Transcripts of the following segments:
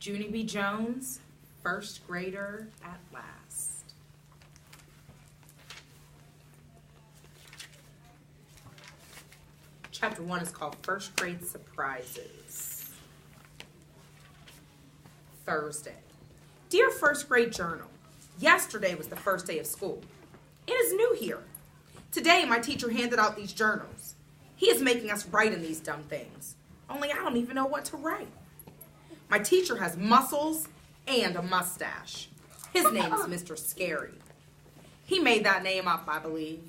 Junie B. Jones, first grader at last. Chapter 1 is called First Grade Surprises. Thursday. Dear First Grade Journal, yesterday was the first day of school. It is new here. Today my teacher handed out these journals. He is making us write in these dumb things. Only I don't even know what to write. My teacher has muscles and a mustache. His name is Mr. Scary. He made that name up, I believe.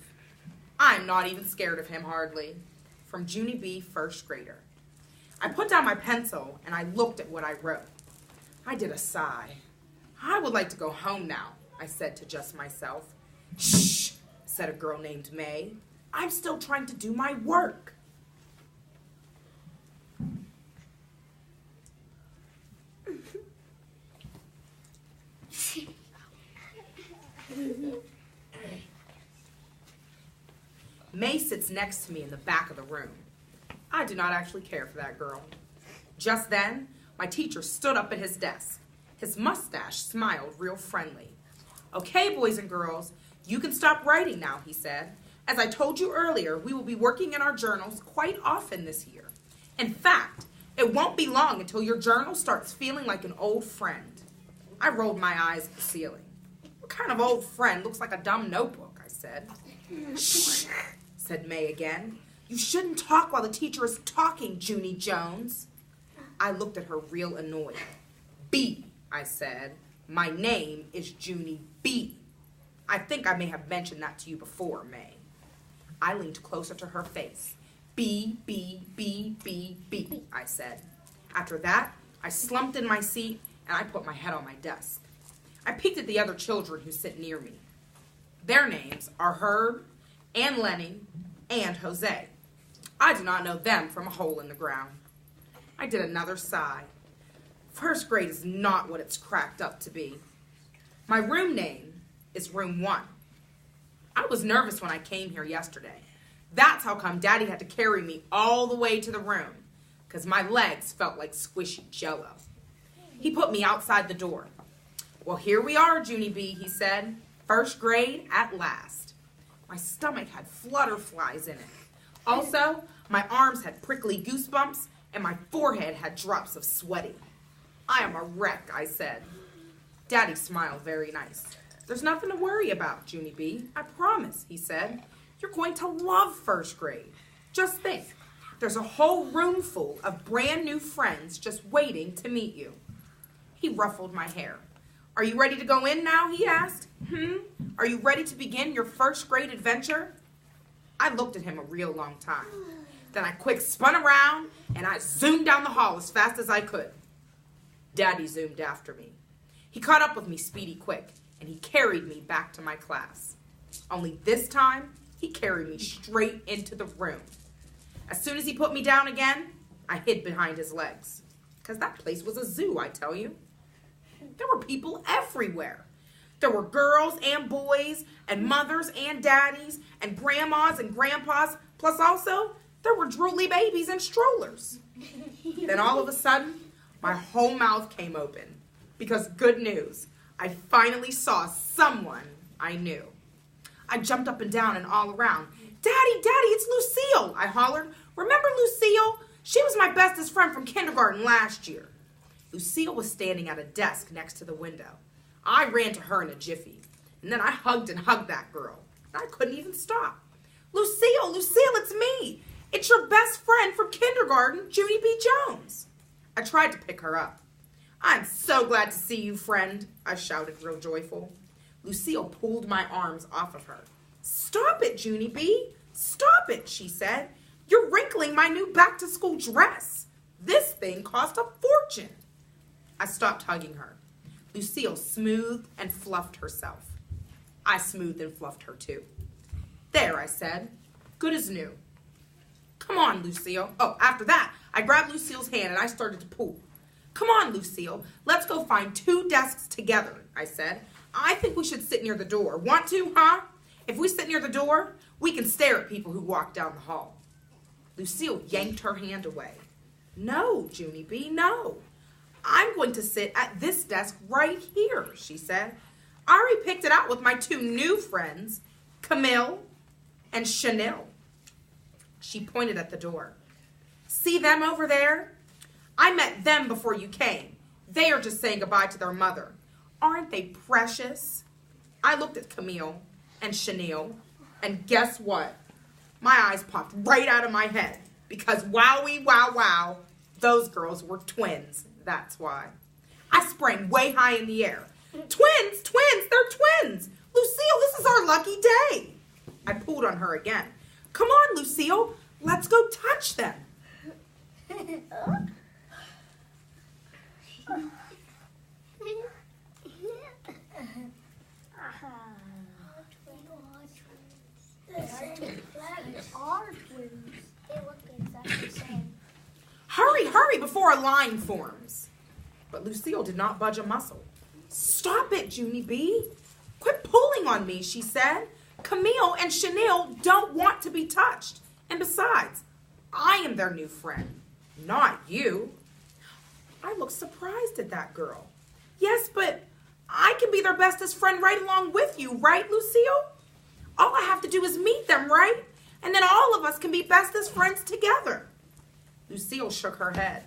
I'm not even scared of him, hardly. From Junie B., first grader. I put down my pencil and I looked at what I wrote. I did a sigh. I would like to go home now, I said to just myself. Shh, said a girl named May. I'm still trying to do my work. May sits next to me in the back of the room. I do not actually care for that girl. Just then, my teacher stood up at his desk. His mustache smiled real friendly. Okay, boys and girls, you can stop writing now, he said. As I told you earlier, we will be working in our journals quite often this year. In fact, it won't be long until your journal starts feeling like an old friend. I rolled my eyes at the ceiling. What kind of old friend looks like a dumb notebook, I said. Shh, said May again. You shouldn't talk while the teacher is talking, Junie Jones. I looked at her real annoyed. B, I said. My name is Junie B. I think I may have mentioned that to you before, May. I leaned closer to her face. B, B, B, B, B, I said. After that, I slumped in my seat and I put my head on my desk. I peeked at the other children who sit near me. Their names are Herb and Lenny and Jose. I do not know them from a hole in the ground. I did another sigh. First grade is not what it's cracked up to be. My room name is Room 1. I was nervous when I came here yesterday. That's how come Daddy had to carry me all the way to the room, because my legs felt like squishy jello. He put me outside the door. Well, here we are, Junie B., he said. First grade at last. My stomach had flutterflies in it. Also, my arms had prickly goosebumps, and my forehead had drops of sweating. I am a wreck, I said. Daddy smiled very nice. There's nothing to worry about, Junie B. I promise, he said. You're going to love first grade. Just think, there's a whole room full of brand new friends just waiting to meet you. He ruffled my hair. Are you ready to go in now, he asked. Are you ready to begin your first grade adventure? I looked at him a real long time. Then I quick spun around and I zoomed down the hall as fast as I could. Daddy zoomed after me. He caught up with me speedy quick and he carried me back to my class. Only this time, he carried me straight into the room. As soon as he put me down again, I hid behind his legs. Because that place was a zoo, I tell you. There were people everywhere. There were girls and boys and mothers and daddies and grandmas and grandpas. Plus also, there were drooly babies and strollers. Then all of a sudden, my whole mouth came open. Because good news, I finally saw someone I knew. I jumped up and down and all around. Daddy, Daddy, it's Lucille, I hollered. Remember Lucille? She was my bestest friend from kindergarten last year. Lucille was standing at a desk next to the window. I ran to her in a jiffy, and then I hugged that girl. I couldn't even stop. Lucille, it's me. It's your best friend from kindergarten, Junie B. Jones. I tried to pick her up. I'm so glad to see you, friend, I shouted real joyful. Lucille pulled my arms off of her. Stop it, Junie B. Stop it, she said. You're wrinkling my new back-to-school dress. This thing cost a fortune. I stopped hugging her. Lucille smoothed and fluffed herself. I smoothed and fluffed her too. There, I said. Good as new. Come on, Lucille. Oh, after that, I grabbed Lucille's hand and I started to pull. Come on, Lucille. Let's go find 2 desks together, I said. I think we should sit near the door. Want to, huh? If we sit near the door, we can stare at people who walk down the hall. Lucille yanked her hand away. No, Junie B., no. I'm going going to sit at this desk right here, she said. I already picked it out with my two new friends, Camille and Chanel. She pointed at the door. See them over there? I met them before you came. They are just saying goodbye to their mother. Aren't they precious? I looked at Camille and Chanel, and guess what? My eyes popped right out of my head because wowie, wow, wow, those girls were twins. That's why. I sprang way high in the air. Twins, they're twins. Lucille, this is our lucky day. I pulled on her again. Come on, Lucille, let's go touch them. Hurry before a line forms. But Lucille did not budge a muscle. Stop it, Junie B. Quit pulling on me, she said. Camille and Chanel don't want to be touched. And besides, I am their new friend, not you. I looked surprised at that girl. Yes, but I can be their bestest friend right along with you, right, Lucille? All I have to do is meet them, right? And then all of us can be bestest friends together. Lucille shook her head.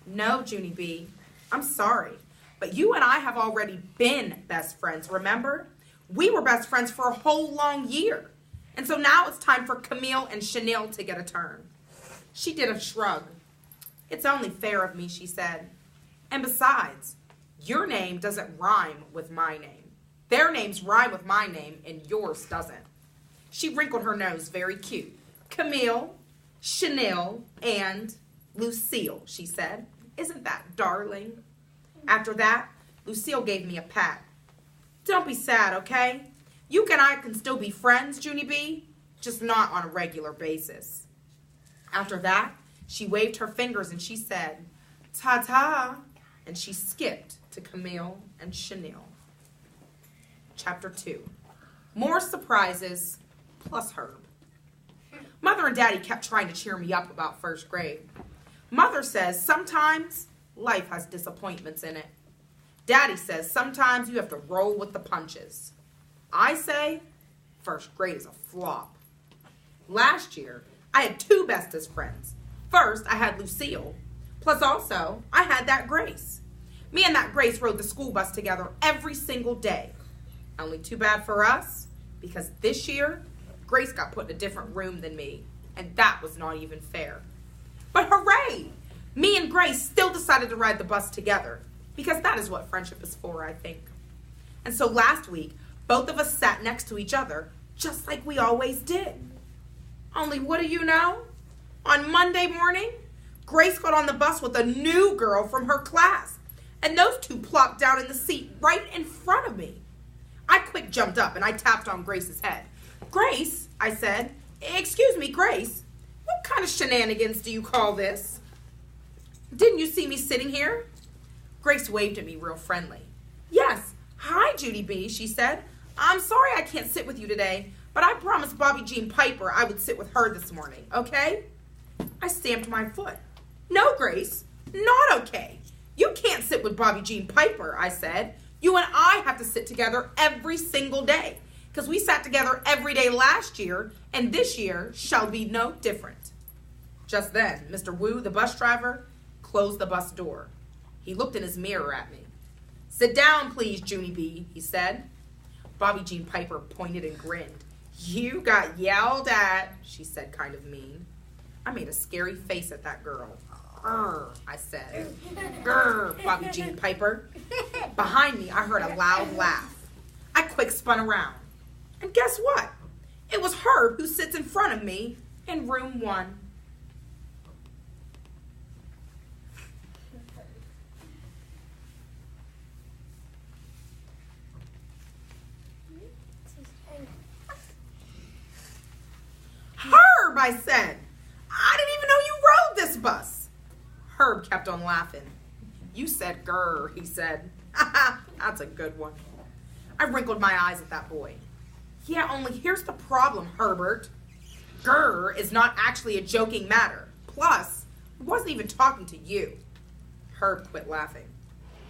No, Junie B, I'm sorry, but you and I have already been best friends, remember? We were best friends for a whole long year. And so now it's time for Camille and Chanel to get a turn. She did a shrug. It's only fair of me, she said. And besides, your name doesn't rhyme with my name. Their names rhyme with my name and yours doesn't. She wrinkled her nose very cute. Camille, Chanel, and Lucille, she said. Isn't that darling? After that, Lucille gave me a pat. Don't be sad, okay? You and I can still be friends, Junie B, just not on a regular basis. After that, she waved her fingers and she said, ta-ta, and she skipped to Camille and Chanel. Chapter 2. More surprises plus Herb. Mother and Daddy kept trying to cheer me up about first grade. Mother says sometimes life has disappointments in it. Daddy says sometimes you have to roll with the punches. I say first grade is a flop. Last year, I had two bestest friends. First, I had Lucille, plus also I had that Grace. Me and that Grace rode the school bus together every single day. Only too bad for us, because this year, Grace got put in a different room than me, and that was not even fair. But hooray! Me and Grace still decided to ride the bus together, because that is what friendship is for, I think. And so last week, both of us sat next to each other, just like we always did. Only what do you know? On Monday morning, Grace got on the bus with a new girl from her class, and those two plopped down in the seat right in front of me. I quick jumped up and I tapped on Grace's head. Grace, I said, excuse me, Grace, what kind of shenanigans do you call this? Didn't you see me sitting here? Grace waved at me real friendly. Yes, hi, Junie B, she said. I'm sorry I can't sit with you today, but I promised Bobby Jean Piper I would sit with her this morning, okay? I stamped my foot. No, Grace, not okay. You can't sit with Bobby Jean Piper, I said. You and I have to sit together every single day, because we sat together every day last year, and this year shall be no different. Just then, Mr. Wu, the bus driver, closed the bus door. He looked in his mirror at me. Sit down, please, Junie B, he said. Bobby Jean Piper pointed and grinned. You got yelled at, she said, kind of mean. I made a scary face at that girl. Grr, I said. Grr, Bobby Jean Piper. Behind me, I heard a loud laugh. I quick spun around. And guess what? It was Herb who sits in front of me in room 1. Herb, I said. I didn't even know you rode this bus. Herb kept on laughing. You said grr, he said. That's a good one. I wrinkled my eyes at that boy. Yeah, only here's the problem, Herbert. Grr is not actually a joking matter. Plus, I wasn't even talking to you. Herb quit laughing.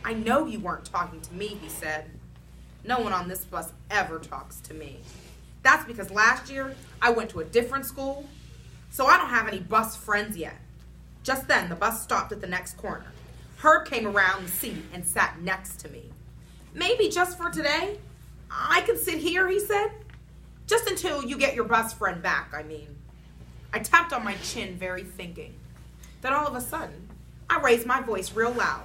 I know you weren't talking to me, he said. No one on this bus ever talks to me. That's because last year I went to a different school, so I don't have any bus friends yet. Just then, the bus stopped at the next corner. Herb came around the seat and sat next to me. Maybe just for today, I can sit here, he said. Just until you get your best friend back, I mean. I tapped on my chin, very thinking. Then all of a sudden, I raised my voice real loud.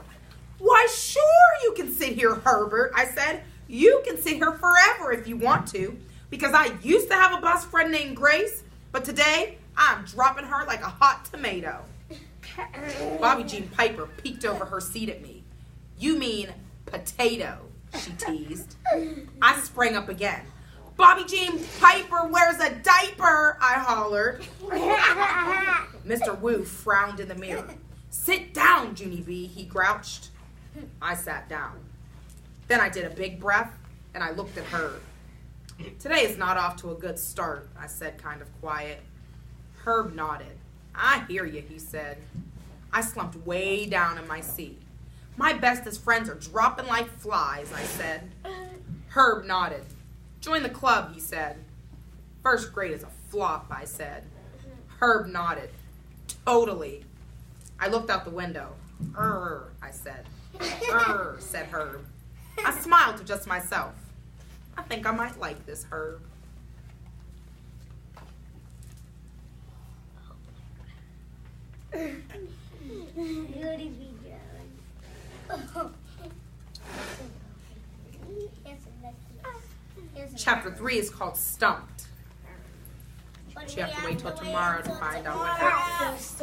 Why, sure you can sit here, Herbert, I said. You can sit here forever if you want to, because I used to have a best friend named Grace, but today I'm dropping her like a hot tomato. Bobby Jean Piper peeked over her seat at me. You mean potato, she teased. I sprang up again. Bobby Jean Piper wears a diaper, I hollered. Mr. Wu frowned in the mirror. Sit down, Junie B, he grouched. I sat down. Then I did a big breath, and I looked at Herb. Today is not off to a good start, I said, kind of quiet. Herb nodded. I hear you, he said. I slumped way down in my seat. My bestest friends are dropping like flies, I said. Herb nodded. Join the club, he said. First grade is a flop, I said. Herb nodded. Totally. I looked out the window. I said. Said Herb. I smiled to just myself. I think I might like this Herb. Chapter 3 is called Stumped. But you have to wait till tomorrow to find out what happens.